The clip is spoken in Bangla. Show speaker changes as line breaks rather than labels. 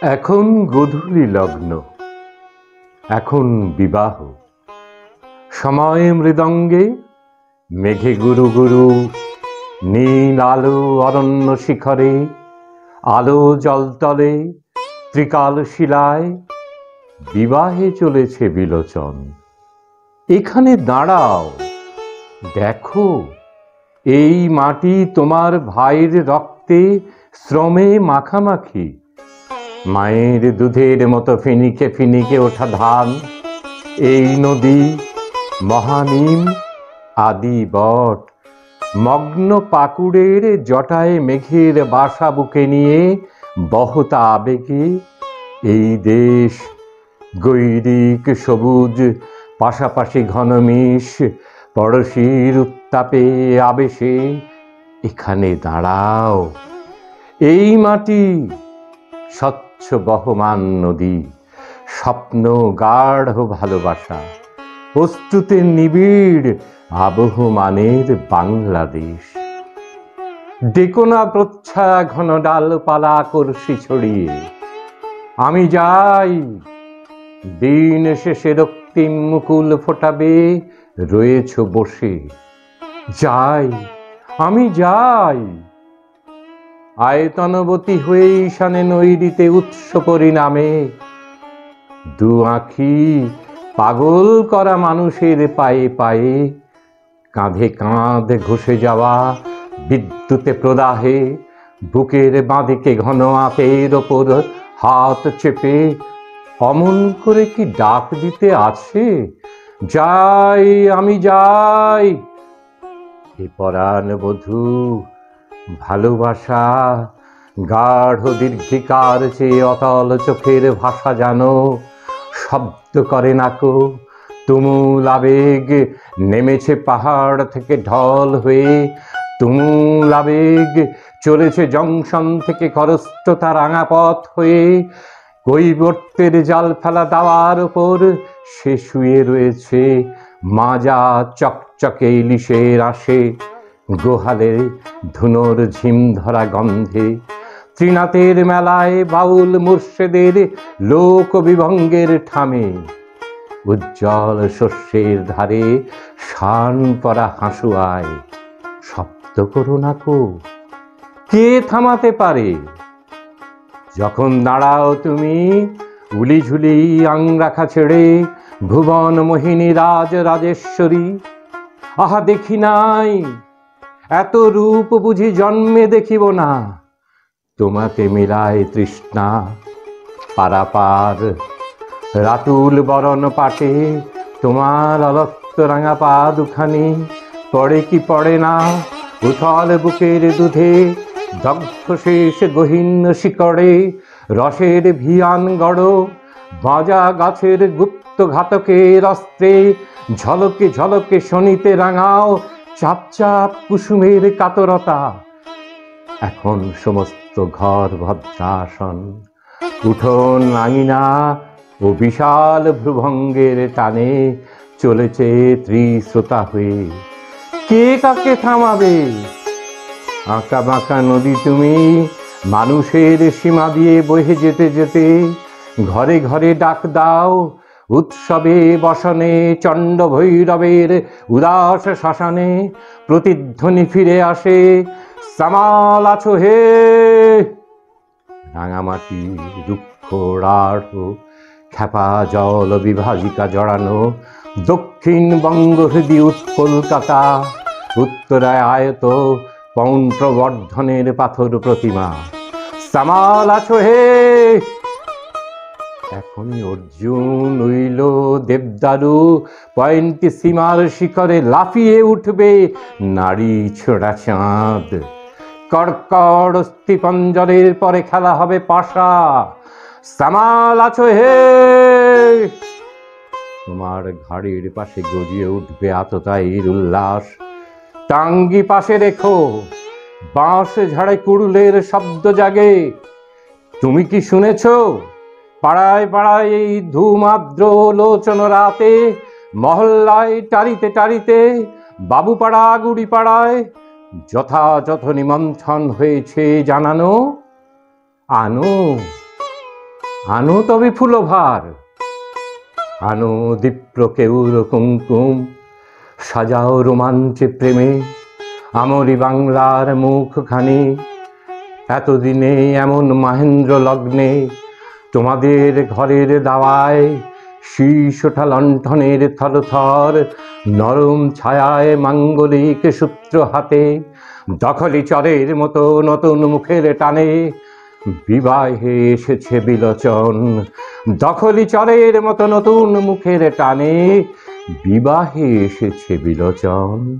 এখন গোধূলি লগ্ন, এখন বিবাহ। সময় মৃদঙ্গে, মেঘে গুরু গুরু, নীল আলো অরণ্য শিখরে, আলো জলতলে, ত্রিকাল শিলায় বিবাহে চলেছে বিলোচন। এখানে দাঁড়াও, দেখো, এই মাটি তোমার ভাইয়ের রক্তে শ্রমে মাখামাখি। মায়ের দুধের মতো ফিনিকে ফিনিকে ওঠা ধান, এই নদী, মহানিম, আদি বট, মগ্ন পাকুড়ের জটায় মেঘের বাসা বুকে নিয়ে বহতা আবেগে এই দেশ, গৈরিক সবুজ, পাশাপাশি ঘনমিষ, পড়শির উত্তাপে আবেশে। এখানে দাঁড়াও, এই মাটি, স্বচ্ছ বহমান নদী, স্বপ্ন গাঢ় ভালোবাসা, অস্তুতে নিবিড় আবহমানের বাংলাদেশ। ডেকোনা প্রচ্ছায়া ঘন ডালপালা কলসি ছড়িয়ে। আমি যাই, দিন শেষে রক্তিম মুকুল ফোটাবে রয়েছ বসে। যাই, আমি যাই, আয়তনবতী হয়ে ঈশানে নৈরিতে উৎস পরিণামে। দু আঁখি পাগল করা মানুষের পায়ে পায়ে, কাঁধে কাঁধ ঘষে যাওয়া বিদ্যুতে প্রদাহে, বুকের বাঁদিকে ঘন আঁতের ওপর হাত চেপে অমন করে কি ডাক দিতে আছে? যাই, আমি যাই। এ পরাণ বধূ, ভালোবাসা গাঢ় দীর্ঘিকার চেয়ে অতল চোখের ভাষা জানো, শব্দ করে নাকো। তুমুল আবেগ নেমেছে পাহাড় থেকে ঢল হয়ে, তুমুল আবেগ চলেছে জংশন থেকে খরস্রোতা রাঙা পথ হয়ে। কৈবর্তের জাল ফেলা দাওয়ার ওপর সে শুয়ে রয়েছে মাজা চকচকে ইলিশের আশে, গোহালে ধুনোর ঝিম ধরা গন্ধে। ত্রিনাথের মেলায় বাউল মুর্শেদের লোক বিভঙ্গের ঠামে, উজ্জ্বল শস্যের ধারে শান পরা হাসুয়ায়। শব্দ করো না কো, কে থামাতে পারে? যখন দাঁড়াও তুমি উলিঝুলি আংরাখা ছেড়ে, ভুবন মোহিনী রাজ রাজেশ্বরী। আহা, দেখি নাই এত রূপ বুঝি জন্মে দেখিব না। তোমাকে মিলায় তৃষ্ণা পারাপার, রাতুল বরণ পাটে তোমার অলক্ত রাঙা পা দুখানি পড়ে কি পড়ে না উথল বুকের দুধে, দগ্ধ শেষ গহীন শিকড়ে রসের ভিয়ান গড়। বাজা গাছের গুপ্ত ঘাতকের অস্ত্রে ঝলকে ঝলকে শনিতে রাঙাও চাপ চাপ কুসুমের কাতরতা। এখন সমস্ত ঘর ভদ্রাসন, উঠোন আঙিনা ও বিশাল ভ্রুভঙ্গের টানে চলেছে ত্রিস্রোতা হয়ে। কে কাকে থামাবে? আঁকা বাঁকা নদী তুমি, মানুষের সীমা দিয়ে বহে যেতে যেতে ঘরে ঘরে ডাক দাও। উৎসবে বসনে চণ্ড ভৈরবের উদাস শ্মশানে প্রতিধ্বনি ফিরে আসে, সামাল আছো হে। রাঙামাটি রুক্ষ রাঢ় খ্যাপা জল বিভাজিকা জড়ানো দক্ষিণ বঙ্গহৃদি উৎকলকাতা, উত্তরায় আয়ত পৌণ্ড্রবর্ধনের পাথর প্রতিমা। সামাল আছো হে। এখনই অর্জুন উইল দেবদারু পয়েন্ট সীমার শিখরে লাফিয়ে উঠবে নারী ছোড়া চাঁদ। কড়কড় অস্থিপঞ্জরের পরে খেলা হবে পাশা। সামাল আছো হে। তোমার ঘাড়ির পাশে গজিয়ে উঠবে আততায়ীর উল্লাস। টাঙ্গি পাশে রেখো, বাঁশ ঝাড়ে কুড়ুলের শব্দ জাগে। তুমি কি শুনেছ? পাড়ায় পাড়ায় এই ধূমাদ্র লোচন রাতে, মহল্লায় টারিতে টারিতে, বাবুপাড়া গুড়িপাড়ায় যথাযথ নিমন্ত্রণ হয়েছে জানানো। আনো আনো তবে ফুলভার, আনো দীপ্র কেউর কুমকুম, সাজাও রোমাঞ্চে প্রেমে আমরি বাংলার মুখখানি। এতদিনে এমন মহেন্দ্র লগ্নে তোমাদের ঘরের দাওয়ায় শীষ ওঠা লণ্ঠনের থরথর নরম ছায়ায় মাঙ্গলিক সূত্র হাতে দখলি চরের মতো নতুন মুখের টানে বিবাহে এসেছে বিলোচন। দখলি চরের মতো নতুন মুখের টানে বিবাহে এসেছে বিলোচন।